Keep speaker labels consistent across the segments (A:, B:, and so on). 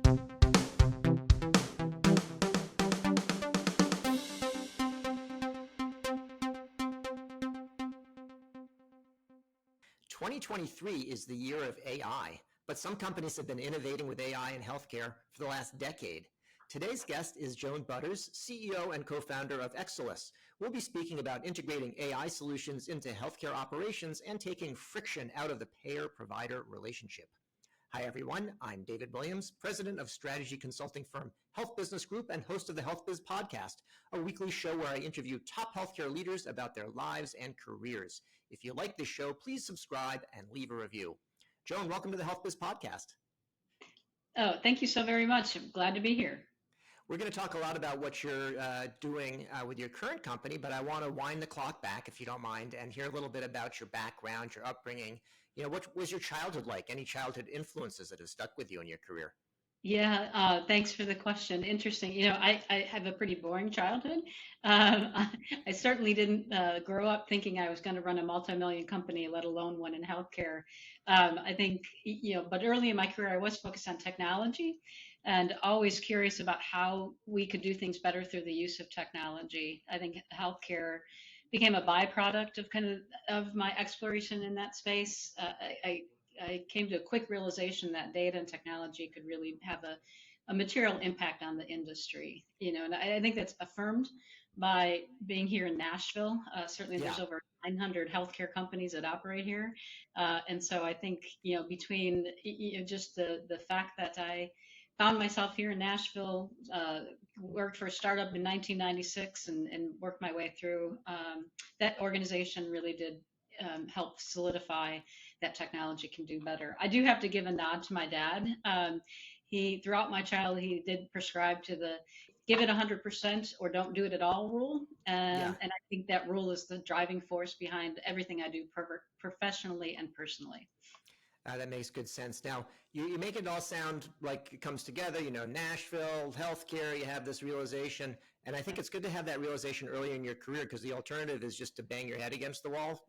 A: 2023 is the year of AI, but some companies have been innovating with AI in healthcare for the last decade. Today's guest is Joan Butters, CEO and co-founder of Excellis. We'll be speaking about integrating AI solutions into healthcare operations and taking friction out of the payer-provider relationship. Hi, everyone. I'm David Williams, president of strategy consulting firm Health Business Group and host of the Health Biz Podcast, a weekly show where I interview top healthcare leaders about their lives and careers. If you like this show, please subscribe and leave a review. Joan, welcome to the Health Biz Podcast.
B: Oh, thank you so very much. I'm glad to be here.
A: We're going to talk a lot about what you're doing with your current company, but I want to wind the clock back, if you don't mind, and hear a little bit about your background, your upbringing. What was your childhood like? Any childhood influences that have stuck with you in your career?
B: Yeah, thanks for the question. Interesting. I have a pretty boring childhood. I certainly didn't grow up thinking I was going to run a multi-million company, let alone one in healthcare. I think, but early in my career, I was focused on technology and always curious about how we could do things better through the use of technology. I think healthcare became a byproduct of of my exploration in that space. I came to a quick realization that data and technology could really have a material impact on the industry, and I think that's affirmed by being here in Nashville. Certainly
A: Yeah.
B: there's over 900 healthcare companies that operate here. And so I think, between just the fact that I found myself here in Nashville, worked for a startup in 1996 and worked my way through, that organization really did help solidify that technology can do better. I do have to give a nod to my dad. Throughout my childhood, he did prescribe to the give it 100% or don't do it at all rule.
A: Yeah.
B: And I think that rule is the driving force behind everything I do professionally and personally.
A: That makes good sense. Now, you make it all sound like it comes together, Nashville, healthcare, you have this realization. And I think it's good to have that realization early in your career because the alternative is just to bang your head against the wall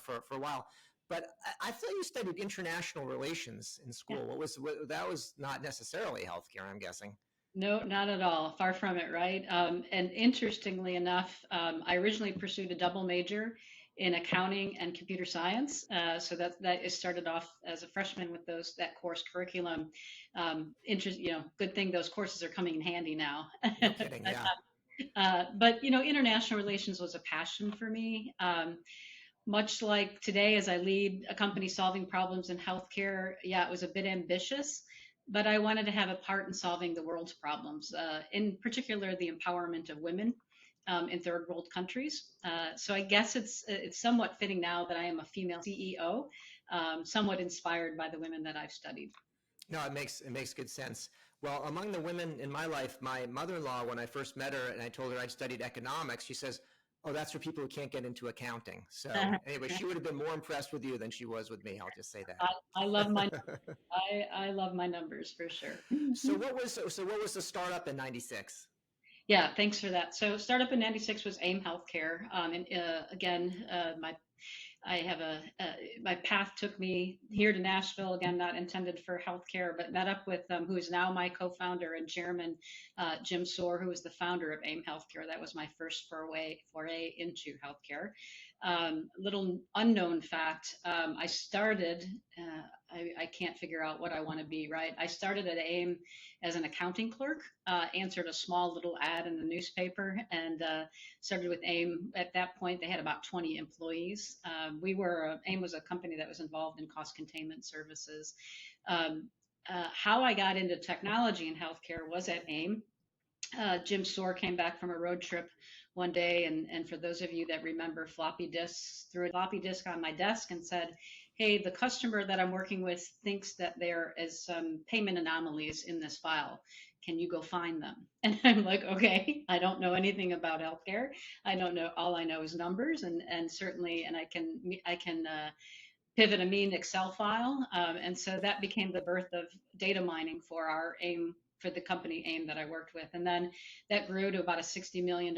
A: for a while. But I thought you studied international relations in school.
B: Yeah.
A: That was not necessarily healthcare, I'm guessing.
B: No, not at all. Far from it, right? And interestingly enough, I originally pursued a double major in accounting and computer science. So that is started off as a freshman with that course curriculum. Good thing those courses are coming in handy now.
A: No kidding, yeah.
B: But international relations was a passion for me. Much like today, as I lead a company solving problems in healthcare, yeah, it was a bit ambitious, but I wanted to have a part in solving the world's problems, in particular the empowerment of women in third world countries. So I guess it's somewhat fitting now that I am a female CEO, somewhat inspired by the women that I've studied.
A: No, it makes good sense. Well, among the women in my life, my mother-in-law, when I first met her and I told her I'd studied economics, she says, "Oh, that's for people who can't get into accounting." So anyway, she would have been more impressed with you than she was with me. I'll just say that.
B: I love my I love my numbers for sure.
A: So what was the startup in '96?
B: Yeah, thanks for that. So startup in '96 was AIM Healthcare. And again, my path took me here to Nashville. Again, not intended for healthcare, but met up with who is now my co-founder and chairman, Jim Soar, who was the founder of AIM Healthcare. That was my first foray into healthcare. Little unknown fact, I started, I can't figure out what I want to be, right? I started at AIM as an accounting clerk, answered a small little ad in the newspaper, and started with AIM. At that point, they had about 20 employees. AIM was a company that was involved in cost containment services. How I got into technology in healthcare was at AIM. Jim Soar came back from a road trip one day, and for those of you that remember floppy disks, threw a floppy disk on my desk and said, "Hey, the customer that I'm working with thinks that there is some payment anomalies in this file. Can you go find them?" And I'm like, "Okay, I don't know anything about healthcare. I don't know. All I know is numbers, and certainly, and I can pivot a mean Excel file." And so that became the birth of data mining for our AIM, for the company AIM that I worked with. And then that grew to about a $60 million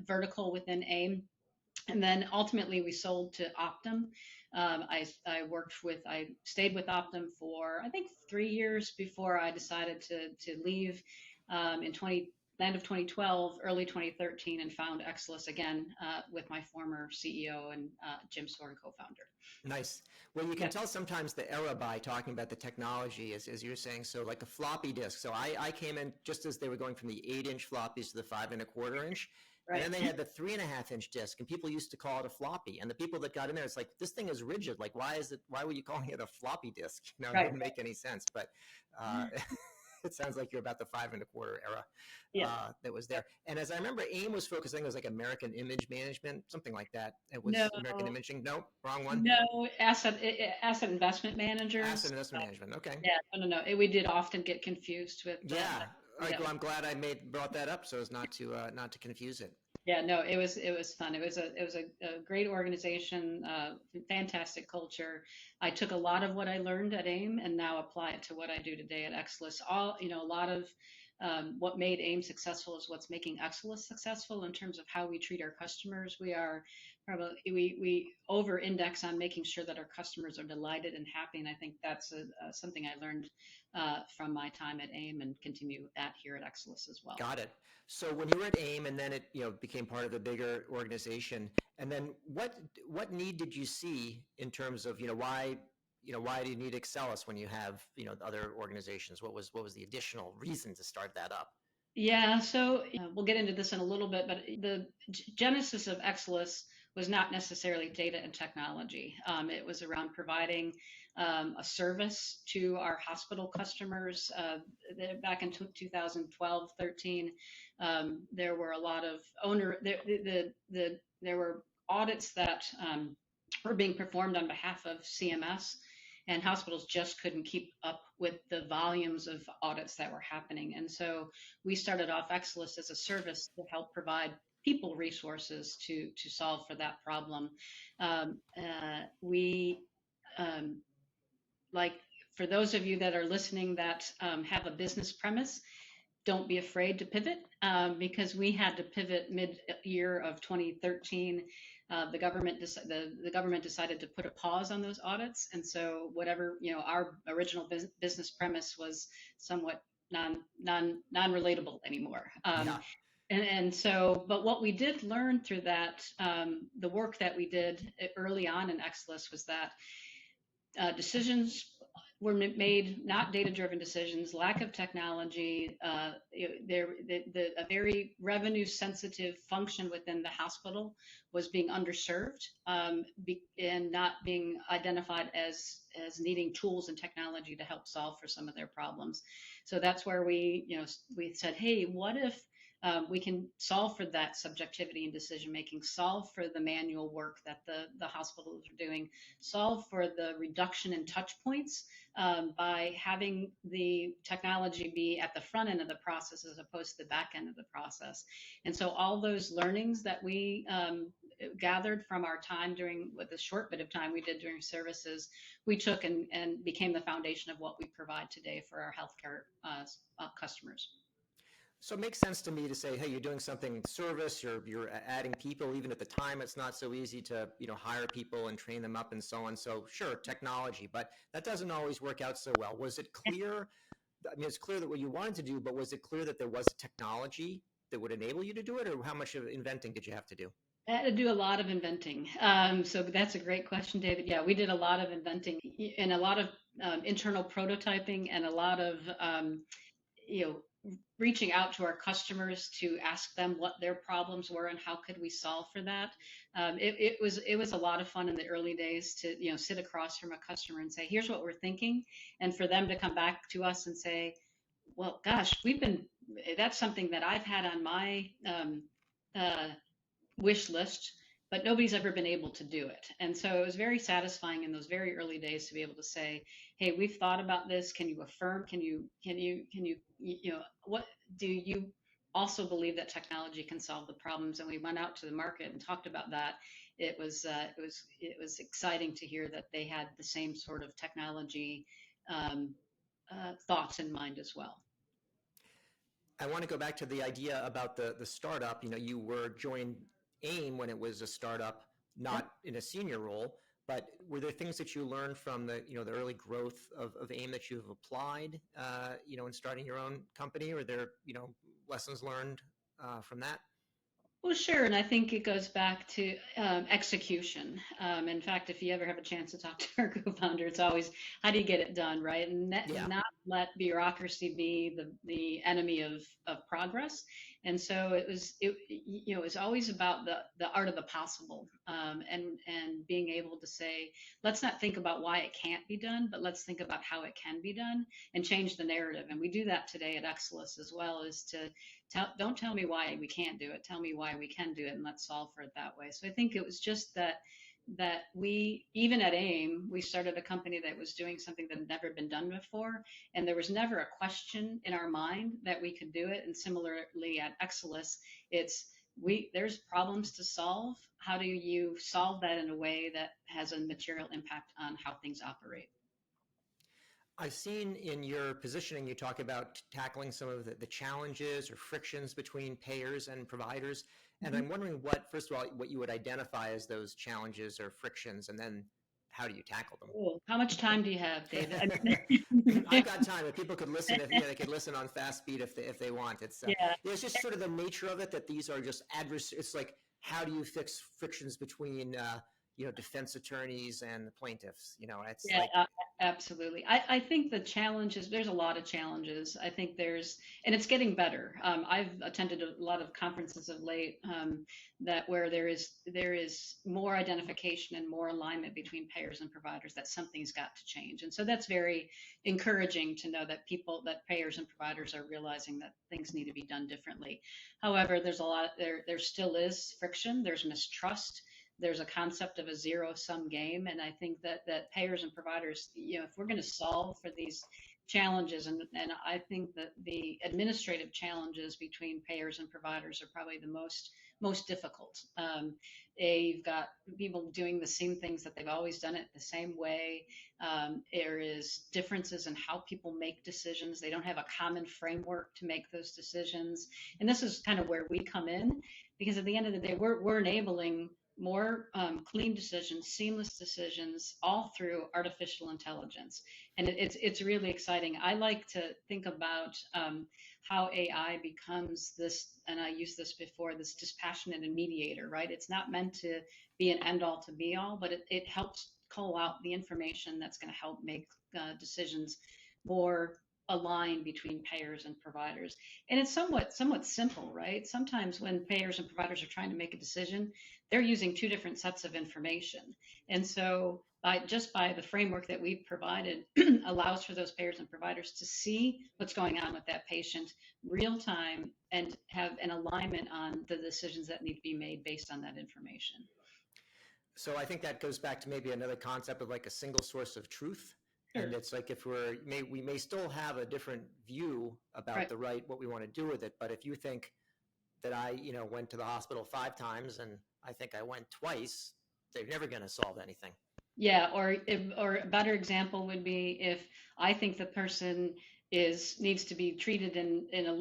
B: vertical within AIM. And then ultimately we sold to Optum I stayed with Optum for, I think, 3 years before I decided to leave in end of 2012, early 2013, and found Excellis again with my former CEO and Jim Soren, co-founder.
A: Nice. Well, you can tell sometimes the era by talking about the technology, as you're saying. So like a floppy disk. So I came in just as they were going from the 8-inch floppies to the 5 1/4 inch.
B: Right.
A: And then they had the 3.5-inch disk, and people used to call it a floppy. And the people that got in there, it's like, this thing is rigid. Like, why were you calling it a floppy disk? You know, it didn't make any sense. But it sounds like you're about the 5 1/4 era that was there. And as I remember, AIM was focusing, it was like American Image Management, something like that. It was American Imaging. No, wrong one.
B: No, asset investment managers.
A: Asset investment management. Okay.
B: Yeah, no. We did often get confused with.
A: Yeah. All right, well, I'm glad I brought that up so as not to confuse it.
B: Yeah, no, it was fun. It was a great organization, fantastic culture. I took a lot of what I learned at AIM and now apply it to what I do today at Excellis. A lot of what made AIM successful is what's making Excellis successful in terms of how we treat our customers. We over-index on making sure that our customers are delighted and happy, and I think that's something I learned from my time at AIM and continue here at Excellis as well.
A: Got it. So when you were at AIM and then it became part of a bigger organization, and then what need did you see in terms of why do you need Excellis when you have other organizations? What was the additional reason to start that up?
B: Yeah, so we'll get into this in a little bit, but the genesis of Excellis was not necessarily data and technology. It was around providing a service to our hospital customers. Back in 2012, 13, there were a lot of there were audits that were being performed on behalf of CMS, and hospitals just couldn't keep up with the volumes of audits that were happening. And so we started off Excellis as a service to help provide people resources to solve for that problem. For those of you that are listening that have a business premise, don't be afraid to pivot because we had to pivot mid-year of 2013. The government decided to put a pause on those audits, and so whatever our original business premise was somewhat non-relatable anymore. And so, but what we did learn through that, the work that we did early on in Excellis was that decisions were made, not data-driven decisions, lack of technology, a very revenue-sensitive function within the hospital was being underserved and not being identified as needing tools and technology to help solve for some of their problems. So that's where we said, hey, what if we can solve for that subjectivity in decision making, solve for the manual work that the hospitals are doing, solve for the reduction in touch points by having the technology be at the front end of the process as opposed to the back end of the process. And so all those learnings that we gathered from our time with the short bit of time we did during services, we took and became the foundation of what we provide today for our healthcare customers.
A: So it makes sense to me to say, hey, you're doing something service, you're adding people. Even at the time, it's not so easy to hire people and train them up and so on. So sure, technology, but that doesn't always work out so well. Was it clear? I mean, it's clear that what you wanted to do, but was it clear that there was a technology that would enable you to do it, or how much of inventing did you have to do?
B: I had to do a lot of inventing. So that's a great question, David. Yeah, we did a lot of inventing and a lot of internal prototyping and a lot of reaching out to our customers to ask them what their problems were and how could we solve for that. It was a lot of fun in the early days to sit across from a customer and say, here's what we're thinking, and for them to come back to us and say, well, gosh, that's something that I've had on my wish list, but nobody's ever been able to do it. And so it was very satisfying in those very early days to be able to say, hey, we've thought about this. Can you affirm? What do you also believe that technology can solve the problems? And we went out to the market and talked about that. It was exciting to hear that they had the same sort of technology thoughts in mind as well.
A: I want to go back to the idea about the startup. You were joined AIM when it was a startup, not in a senior role, But were there things that you learned from the early growth of AIM that you've applied, in starting your own company? Or there, lessons learned from that?
B: Well, sure, and I think it goes back to execution. In fact, if you ever have a chance to talk to our co-founder, it's always how do you get it done, right? And
A: Yeah.
B: not let bureaucracy be the enemy of progress. And so it was always about the art of the possible, and being able to say, let's not think about why it can't be done, but let's think about how it can be done and change the narrative. And we do that today at Excellis as well, is to don't tell me why we can't do it. Tell me why we can do it, and let's solve for it that way. So I think it was just that we, even at AIM, we started a company that was doing something that had never been done before, and there was never a question in our mind that we could do it. And similarly at Excellis, there's problems to solve. How do you solve that in a way that has a material impact on how things operate?
A: I've seen in your positioning, you talk about tackling some of the challenges or frictions between payers and providers. And I'm wondering first of all, what you would identify as those challenges or frictions, and then how do you tackle them?
B: Cool. How much time do you have, David?
A: I've got time. If people could listen, they could listen on fast speed if they want.
B: Yeah.
A: It's just sort of the nature of it that these are just It's like, how do you fix frictions between defense attorneys and the plaintiffs? It's
B: Yeah,
A: like,
B: absolutely. I think the challenges, there's a lot of challenges. I think and it's getting better. I've attended a lot of conferences of late, where there is more identification and more alignment between payers and providers, that something's got to change. And so that's very encouraging to know that payers and providers are realizing that things need to be done differently. However, there still is friction, there's mistrust. There's a concept of a zero-sum game, and I think that payers and providers, if we're going to solve for these challenges, and I think that the administrative challenges between payers and providers are probably the most difficult. You've got people doing the same things that they've always done it the same way. There is differences in how people make decisions. They don't have a common framework to make those decisions, and this is kind of where we come in, because at the end of the day, we're enabling more clean decisions, seamless decisions, all through artificial intelligence. And it's really exciting. I like to think about how AI becomes this, and I used this before, this dispassionate mediator, right? It's not meant to be an end all to be all, but it helps cull out the information that's going to help make decisions more aligned between payers and providers. And it's somewhat simple, right? Sometimes when payers and providers are trying to make a decision, they're using two different sets of information. And so by the framework that we've provided allows for those payers and providers to see what's going on with that patient real time and have an alignment on the decisions that need to be made based on that information.
A: So I think that goes back to maybe another concept of like a single source of truth.
B: Sure.
A: And it's like, if we may still have a different view about what we want to do with it. But if you think that I, went to the hospital 5 times and I think I went twice, they're never going to solve anything.
B: Yeah, or a better example would be if I think the person needs to be treated in a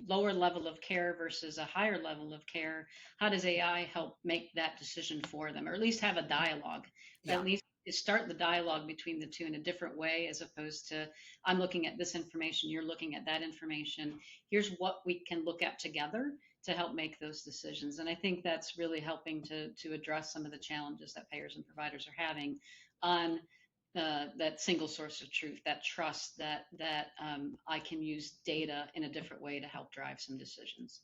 B: lower level of care versus a higher level of care. How does AI help make that decision for them, or at least have a dialogue?
A: Yeah.
B: At least start the dialogue between the two in a different way, as opposed to, I'm looking at this information, you're looking at that information. Here's what we can look at together to help make those decisions. And I think that's really helping to address some of the challenges that payers and providers are having on that single source of truth, that trust that I can use data in a different way to help drive some decisions.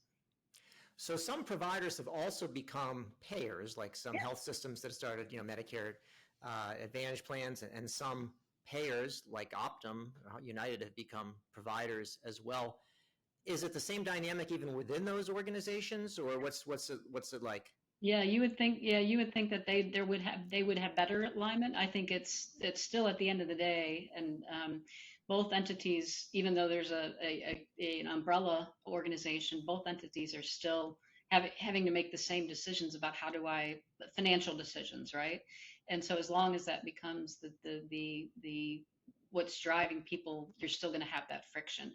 A: So some providers have also become payers, like some health systems that have started, Medicare Advantage plans, and some payers like Optum, United, have become providers as well. Is it the same dynamic even within those organizations, or what's it like?
B: Yeah, you would think that they would have better alignment. I think it's still, at the end of the day, and both entities, even though there's an umbrella organization, both entities are still having to make the same decisions about financial decisions, right? And so as long as that becomes the what's driving people, you're still going to have that friction.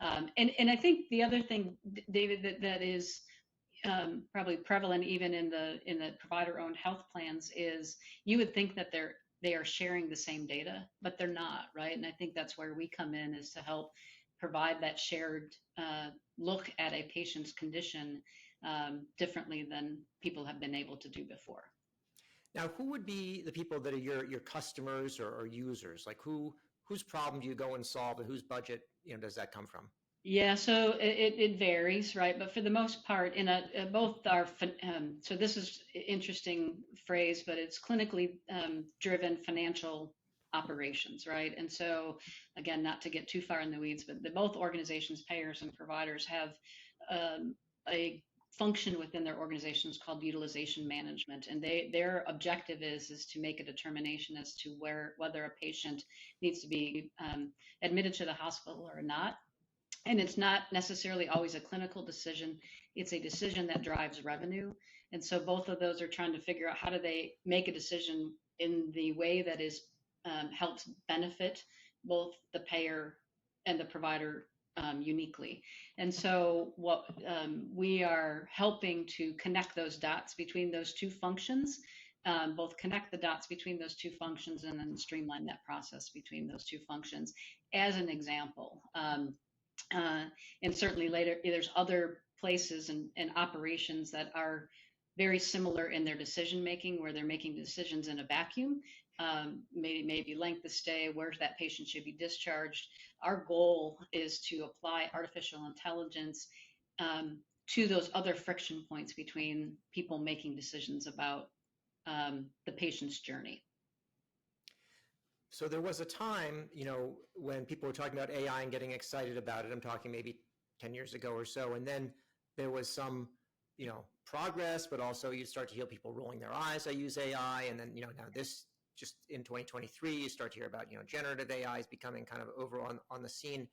B: And I think the other thing, David, that is probably prevalent even in the provider-owned health plans is you would think that they are sharing the same data, but they're not, right? And I think that's where we come in, is to help provide that shared look at a patient's condition differently than people have been able to do before.
A: Now, who would be the people that are your customers or users? Like whose problem do you go and solve, and whose budget does that come from?
B: Yeah, so it varies, right? But for the most part, both are, so this is an interesting phrase, but it's clinically driven financial operations, right? And so, again, not to get too far in the weeds, but both organizations, payers and providers, have a function within their organizations called utilization management, and their objective is to make a determination as to whether a patient needs to be admitted to the hospital or not. And it's not necessarily always a clinical decision. It's a decision that drives revenue. And so both of those are trying to figure out how do they make a decision in the way that is helps benefit both the payer and the provider uniquely. And so what we are helping to connect those dots between those two functions, both connect the dots between those two functions and then streamline that process between those two functions. As an example, and certainly later, there's other places and operations that are very similar in their decision making, where they're making decisions in a vacuum, maybe length of stay, where that patient should be discharged. Our goal is to apply artificial intelligence to those other friction points between people making decisions about the patient's journey.
A: So there was a time, when people were talking about AI and getting excited about it. I'm talking maybe 10 years ago or so. And then there was some, progress, but also you start to hear people rolling their eyes. I use AI. And then, now this just in 2023, you start to hear about, generative AI is becoming kind of over on the scene.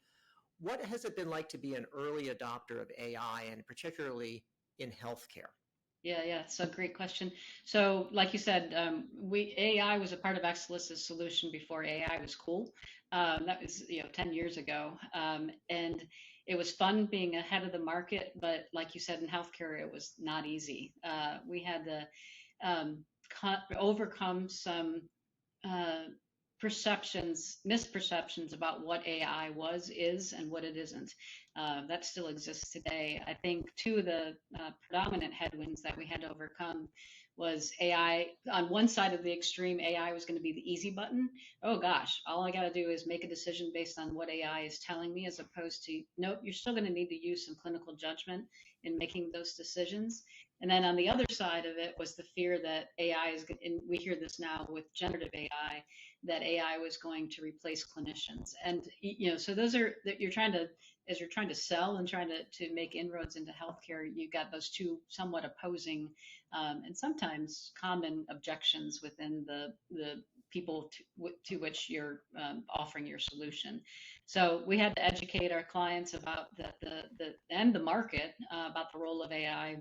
A: What has it been like to be an early adopter of AI, and particularly in healthcare?
B: Yeah, it's a great question. So, like you said, AI was a part of Excellis' solution before AI was cool. That was 10 years ago, and it was fun being ahead of the market. But like you said, in healthcare, it was not easy. We had to overcome some misperceptions about what AI is, and what it isn't. That still exists today. I think two of the predominant headwinds that we had to overcome was AI. On one side of the extreme, AI was going to be the easy button. Oh gosh, all I got to do is make a decision based on what AI is telling me, as opposed to, nope, you're still going to need to use some clinical judgment in making those decisions. And then on the other side of it was the fear that AI is, and we hear this now with generative AI, that AI was going to replace clinicians. And so those are that you're trying to, as you're trying to sell and trying to make inroads into healthcare, you've got those two somewhat opposing and sometimes common objections within the people to which you're offering your solution. So we had to educate our clients about and the market about the role of AI.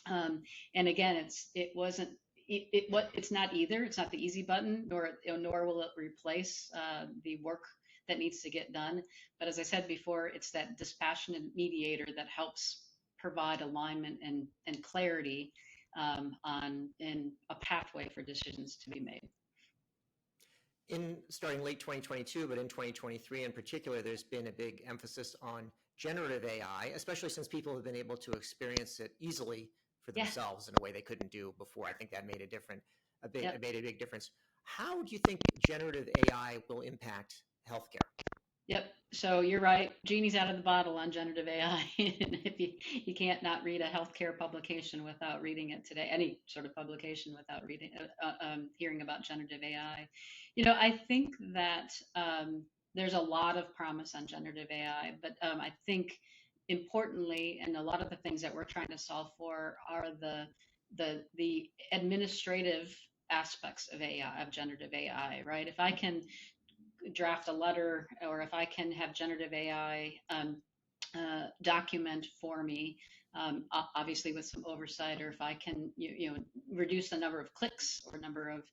B: And again, it's not either. It's not the easy button, nor will it replace the work that needs to get done. But as I said before, it's that dispassionate mediator that helps provide alignment and clarity in a pathway for decisions to be made.
A: In starting late 2022, but in 2023 in particular, there's been a big emphasis on generative AI, especially since people have been able to experience it easily for themselves in a way they couldn't do before. I think that made made a big difference. How do you think generative AI will impact healthcare?
B: Yep. So you're right. Genie's out of the bottle on generative AI. And if you can't not read a healthcare publication without reading it today, any sort of publication without hearing about generative AI. I think that there's a lot of promise on generative AI, but I think importantly, and a lot of the things that we're trying to solve for are the administrative aspects of AI, of generative AI, right? If I can draft a letter, or if I can have generative AI document for me, obviously with some oversight, or if I can reduce the number of clicks or number of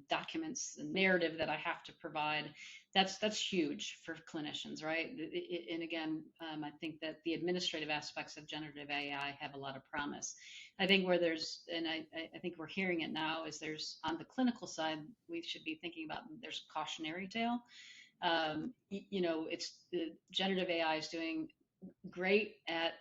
B: documents, the narrative that I have to provide, that's huge for clinicians, right? And again, I think that the administrative aspects of generative AI have a lot of promise. I think where there's, and I think we're hearing it now, is there's on the clinical side, we should be thinking about there's cautionary tale. It's the generative AI is doing great at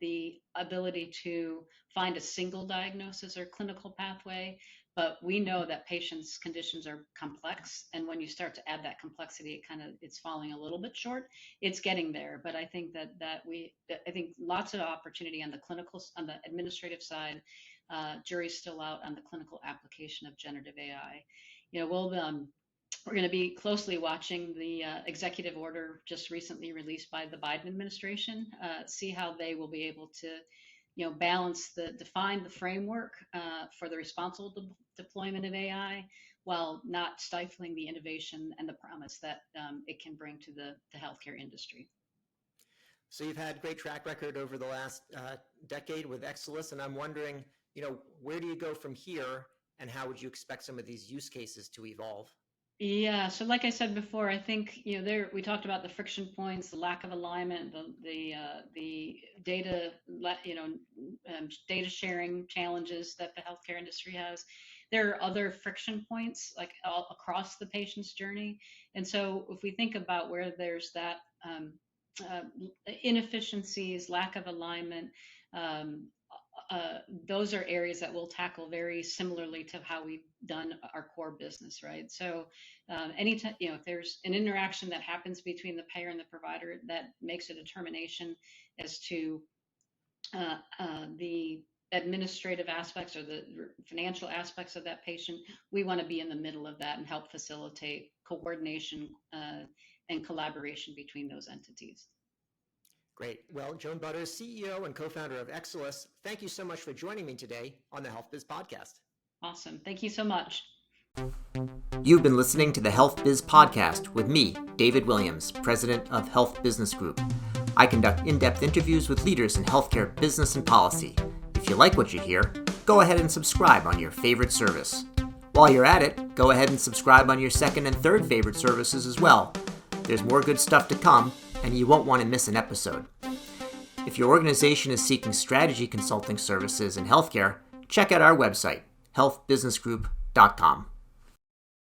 B: the ability to find a single diagnosis or clinical pathway, but we know that patients' conditions are complex, and when you start to add that complexity, it's falling a little bit short. It's getting there, but I think I think lots of opportunity on the administrative side. Jury's still out on the clinical application of generative AI. We're going to be closely watching the executive order just recently released by the Biden administration, see how they will be able to, define the framework for the responsible deployment of AI, while not stifling the innovation and the promise that it can bring to the healthcare industry.
A: So you've had great track record over the last decade with Excellis, and I'm wondering, where do you go from here, and how would you expect some of these use cases to evolve?
B: Yeah, so like I said before, I think we talked about the friction points, the lack of alignment, the data data sharing challenges that the healthcare industry has. There are other friction points like all across the patient's journey, and so if we think about where there's that inefficiencies, lack of alignment. Those are areas that we'll tackle very similarly to how we've done our core business, right? So anytime, if there's an interaction that happens between the payer and the provider that makes a determination as to the administrative aspects or the financial aspects of that patient, we want to be in the middle of that and help facilitate coordination and collaboration between those entities.
A: Great. Well, Joan Butters, CEO and co-founder of Excellis, thank you so much for joining me today on the Health Biz Podcast.
B: Awesome. Thank you so much.
A: You've been listening to the Health Biz Podcast with me, David Williams, president of Health Business Group. I conduct in-depth interviews with leaders in healthcare business and policy. If you like what you hear, go ahead and subscribe on your favorite service. While you're at it, go ahead and subscribe on your second and third favorite services as well. There's more good stuff to come, and you won't want to miss an episode. If your organization is seeking strategy consulting services in healthcare, check out our website, healthbusinessgroup.com.